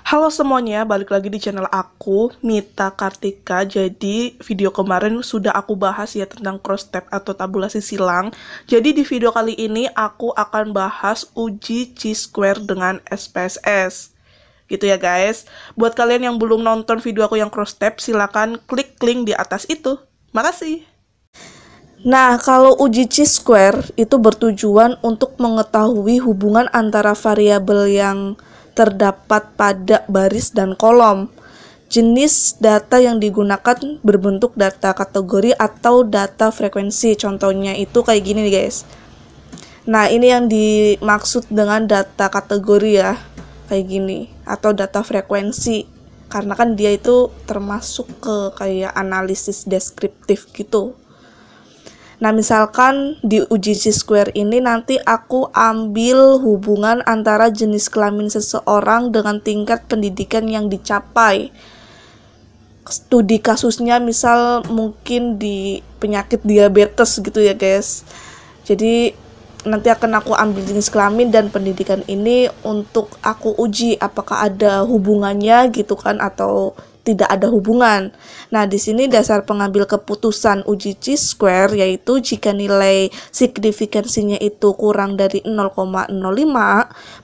Halo semuanya, balik lagi di channel aku, Mita Kartika. Jadi video kemarin sudah aku bahas ya tentang cross tab atau tabulasi silang. Jadi di video kali ini aku akan bahas uji chi-square dengan SPSS. Gitu ya guys. Buat kalian yang belum nonton video aku yang cross tab, silakan klik link di atas itu. Makasih. Nah, kalau uji chi-square itu bertujuan untuk mengetahui hubungan antara variabel yang terdapat pada baris dan kolom. Jenis data yang digunakan berbentuk data kategori atau data frekuensi. Contohnya itu kayak gini nih guys. Nah, ini yang dimaksud dengan data kategori ya. Kayak gini. Atau data frekuensi. Karena kan dia itu termasuk ke kayak analisis deskriptif gitu. Nah, misalkan di uji chi-square ini nanti aku ambil hubungan antara jenis kelamin seseorang dengan tingkat pendidikan yang dicapai. Studi kasusnya misal mungkin di penyakit diabetes gitu ya guys. Jadi nanti akan aku ambil jenis kelamin dan pendidikan ini untuk aku uji apakah ada hubungannya gitu kan atau tidak ada hubungan. Nah, di sini dasar pengambil keputusan uji chi-square yaitu jika nilai signifikansinya itu kurang dari 0,05,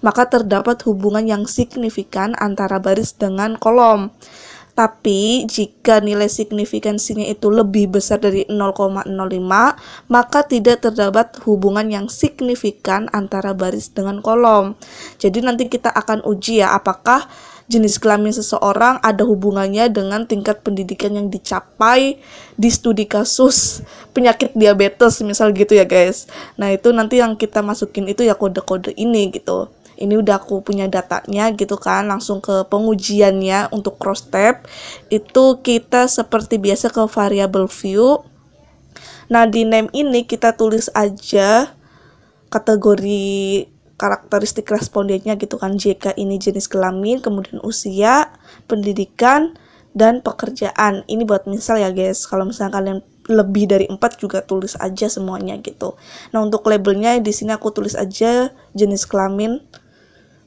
maka terdapat hubungan yang signifikan antara baris dengan kolom. Tapi jika nilai signifikansinya itu lebih besar dari 0,05, maka tidak terdapat hubungan yang signifikan antara baris dengan kolom. Jadi nanti kita akan uji ya apakah jenis kelamin seseorang ada hubungannya dengan tingkat pendidikan yang dicapai di studi kasus penyakit diabetes misal gitu ya guys. Nah, itu nanti yang kita masukin itu ya kode-kode ini gitu. Ini udah aku punya datanya gitu kan, langsung ke pengujiannya untuk cross tab. Itu kita seperti biasa ke variable view. Nah, di name ini kita tulis aja kategori karakteristik respondennya gitu kan. JK ini jenis kelamin, kemudian usia, pendidikan, dan pekerjaan. Ini buat misal ya guys, kalau misalnya kalian lebih dari 4 juga tulis aja semuanya gitu. Nah, untuk labelnya di sini aku tulis aja jenis kelamin,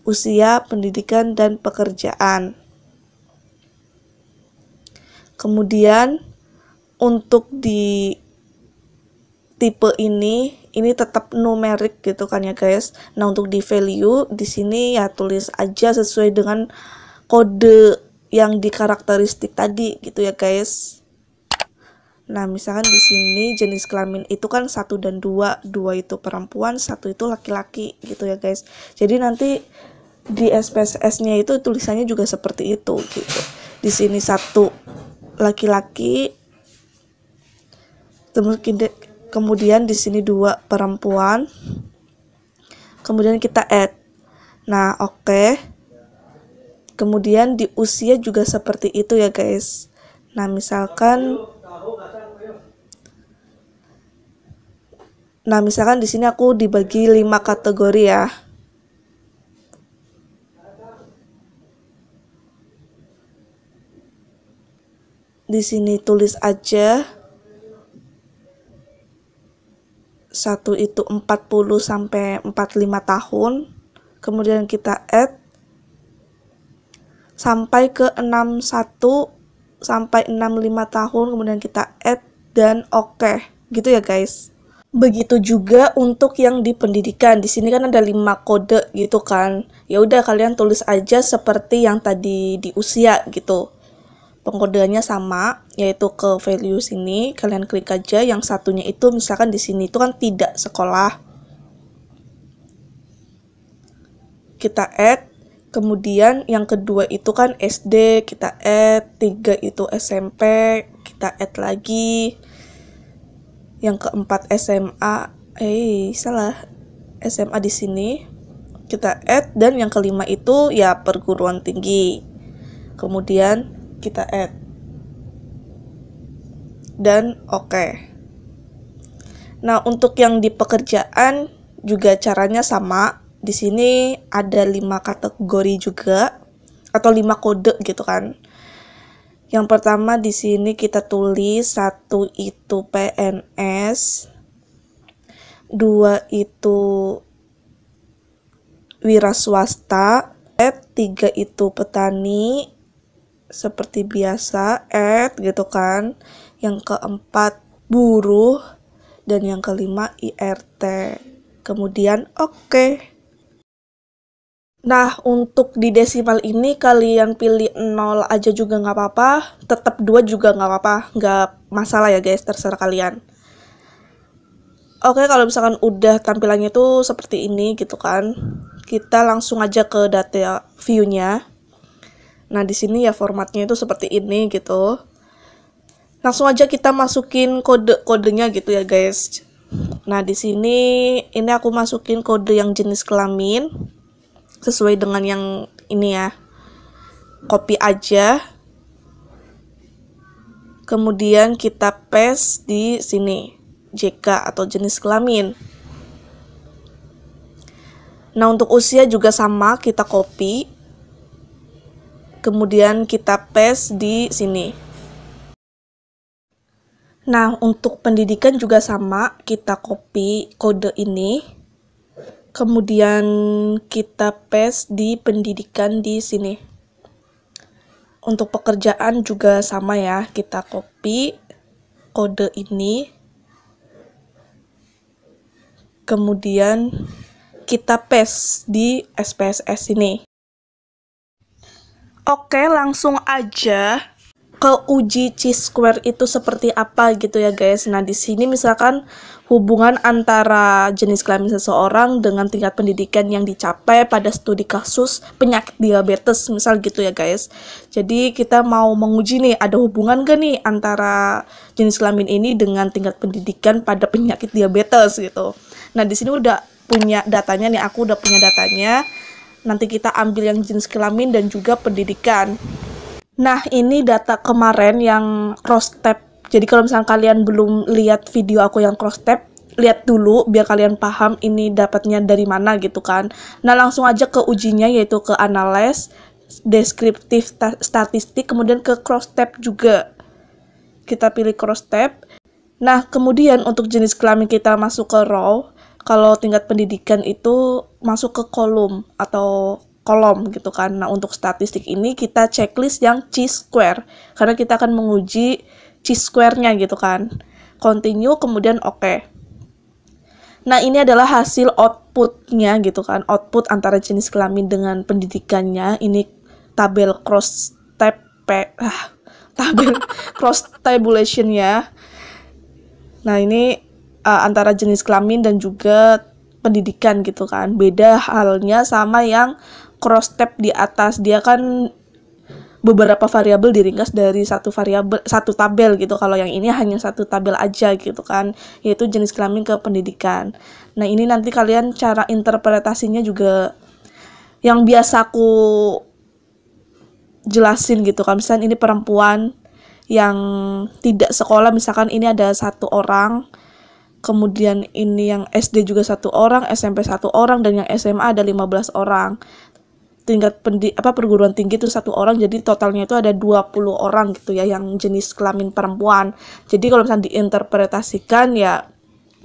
usia, pendidikan, dan pekerjaan. Kemudian untuk di tipe ini tetap numerik gitu kan ya guys. Nah, untuk di value di sini ya tulis aja sesuai dengan kode yang di karakteristik tadi gitu ya guys. Nah, misalkan di sini jenis kelamin itu kan 1 dan 2, 2 itu perempuan, 1 itu laki-laki gitu ya guys. Jadi nanti di SPSS-nya itu tulisannya juga seperti itu gitu. Di sini 1 laki-laki, kemudian di sini 2 perempuan, kemudian kita add. Nah, oke. Kemudian di usia juga seperti itu ya guys. Nah, misalkan di sini aku dibagi 5 kategori ya. Di sini tulis aja 1 itu 40 sampai 45 tahun. Kemudian kita add sampai ke 61 sampai 65 tahun, kemudian kita add dan oke. Gitu ya guys. Begitu juga untuk yang di pendidikan. Di sini kan ada 5 kode gitu kan. Ya udah kalian tulis aja seperti yang tadi di usia gitu. Pengkodeannya sama, yaitu ke value sini, kalian klik aja yang satunya itu misalkan di sini itu kan tidak sekolah. Kita add, kemudian yang kedua itu kan SD, kita add, 3 itu SMP, kita add lagi. Yang keempat SMA, salah. SMA di sini kita add, dan yang kelima itu ya perguruan tinggi. Kemudian kita add dan oke. Nah, untuk yang di pekerjaan juga caranya sama. Di sini ada 5 kategori juga atau 5 kode gitu kan. Yang pertama di sini kita tulis 1 itu PNS, 2 itu wira swasta, 3 itu petani seperti biasa, gitu kan. Yang keempat buruh, dan yang kelima IRT. Kemudian oke. Nah, untuk di desimal ini kalian pilih 0 aja juga nggak apa-apa, tetap 2 juga nggak apa-apa, nggak masalah ya guys, terserah kalian. Oke, kalau misalkan udah tampilannya tuh seperti ini gitu kan, kita langsung aja ke data view-nya. Nah, di sini ya formatnya itu seperti ini gitu. Langsung aja kita masukin kode-kodenya gitu ya, guys. Nah, di sini ini aku masukin kode yang jenis kelamin sesuai dengan yang ini ya. Copy aja. Kemudian kita paste di sini, JK atau jenis kelamin. Nah, untuk usia juga sama, kita copy. Kemudian kita paste di sini. Nah, untuk pendidikan juga sama, kita copy kode ini. Kemudian kita paste di pendidikan di sini. Untuk pekerjaan juga sama ya, kita copy kode ini. Kemudian kita paste di SPSS ini. Oke, langsung aja ke uji chi-square itu seperti apa gitu ya guys. Nah, di sini misalkan hubungan antara jenis kelamin seseorang dengan tingkat pendidikan yang dicapai pada studi kasus penyakit diabetes, misal gitu ya guys. Jadi kita mau menguji nih, ada hubungan gak nih antara jenis kelamin ini dengan tingkat pendidikan pada penyakit diabetes gitu. Nah, di sini udah punya datanya nih, aku udah punya datanya. Nanti kita ambil yang jenis kelamin dan juga pendidikan. Nah, ini data kemarin yang cross tab. Jadi kalau misalnya kalian belum lihat video aku yang cross tab, lihat dulu biar kalian paham ini dapatnya dari mana gitu kan. Nah, langsung aja ke ujinya, yaitu ke analyze, deskriptif statistik, kemudian ke cross tab juga. Kita pilih cross tab. Nah, kemudian untuk jenis kelamin kita masuk ke row. Kalau tingkat pendidikan itu masuk ke kolom atau kolom gitu kan. Nah, untuk statistik ini kita checklist yang chi-square karena kita akan menguji chi-square-nya gitu kan. Continue, kemudian oke. Nah, ini adalah hasil output-nya gitu kan. Output antara jenis kelamin dengan pendidikannya. Ini tabel cross tab tabel cross tabulation-nya. Nah, ini antara jenis kelamin dan juga pendidikan gitu kan. Beda halnya sama yang cross tab di atas, dia kan beberapa variabel diringkas dari satu tabel gitu. Kalau yang ini hanya satu tabel aja gitu kan, yaitu jenis kelamin ke pendidikan. Nah, ini nanti kalian cara interpretasinya juga yang biasa aku jelasin gitu kan. Misalnya ini perempuan yang tidak sekolah, misalkan ini ada 1 orang. Kemudian ini yang SD juga 1 orang, SMP 1 orang, dan yang SMA ada 15 orang. Tingkat perguruan tinggi itu 1 orang, jadi totalnya itu ada 20 orang gitu ya yang jenis kelamin perempuan. Jadi kalau misalnya diinterpretasikan ya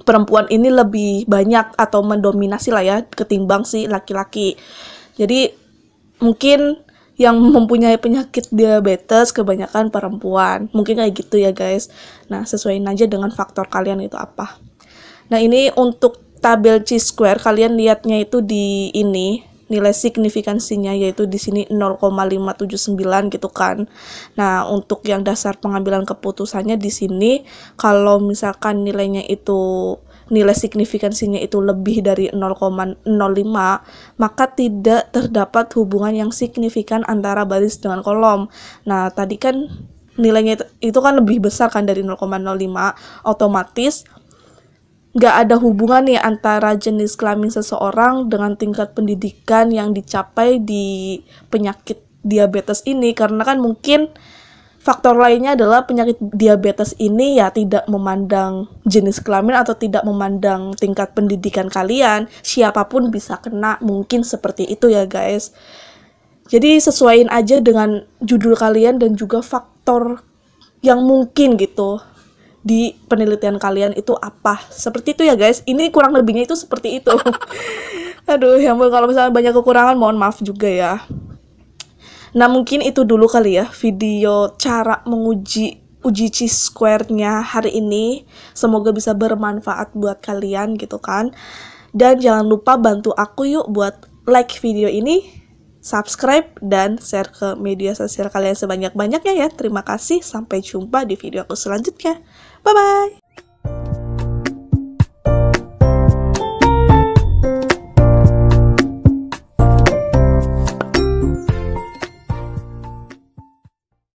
perempuan ini lebih banyak atau mendominasi lah ya ketimbang si laki-laki. Jadi mungkin yang mempunyai penyakit diabetes kebanyakan perempuan. Mungkin kayak gitu ya guys. Nah, sesuaiin aja dengan faktor kalian itu apa. Nah, ini untuk tabel chi-square kalian lihatnya itu di ini, nilai signifikansinya yaitu di sini 0,579 gitu kan. Nah, untuk yang dasar pengambilan keputusannya di sini kalau misalkan nilainya itu nilai signifikansinya itu lebih dari 0,05, maka tidak terdapat hubungan yang signifikan antara baris dengan kolom. Nah, tadi kan nilainya itu kan lebih besar kan dari 0,05, otomatis nggak ada hubungan nih antara jenis kelamin seseorang dengan tingkat pendidikan yang dicapai di penyakit diabetes ini, karena kan mungkin faktor lainnya adalah penyakit diabetes ini ya tidak memandang jenis kelamin atau tidak memandang tingkat pendidikan kalian, siapapun bisa kena, mungkin seperti itu ya guys. Jadi sesuaiin aja dengan judul kalian dan juga faktor yang mungkin gitu di penelitian kalian itu apa. Seperti itu ya guys, ini kurang lebihnya itu seperti itu. Aduh, ya ampun, kalau misalnya banyak kekurangan mohon maaf juga ya. Nah, mungkin itu dulu kali ya video cara uji Chi-square-nya hari ini. Semoga bisa bermanfaat buat kalian gitu kan. Dan jangan lupa bantu aku yuk buat like video ini, subscribe, dan share ke media sosial kalian sebanyak-banyaknya ya. Terima kasih, sampai jumpa di video aku selanjutnya. Bye-bye!